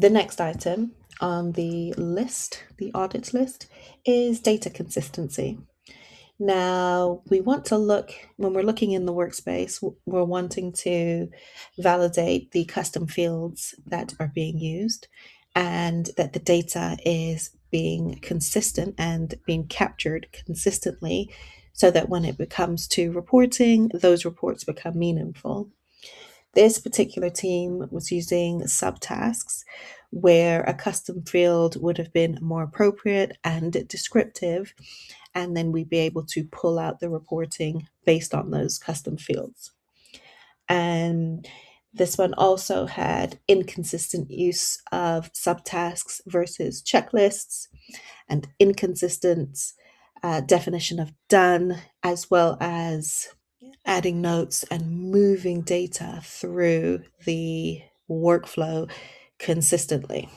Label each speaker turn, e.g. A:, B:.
A: The next item on the list, the audit list, is data consistency. Now, we want to look, when we're looking in the workspace, we're wanting to validate the custom fields that are being used and that the data is being consistent and being captured consistently so that when it comes to reporting, those reports become meaningful. This particular team was using subtasks, where a custom field would have been more appropriate and descriptive, and then we'd be able to pull out the reporting based on those custom fields. And this one also had inconsistent use of subtasks versus checklists and inconsistent definition of done, as well as adding notes and moving data through the workflow consistently.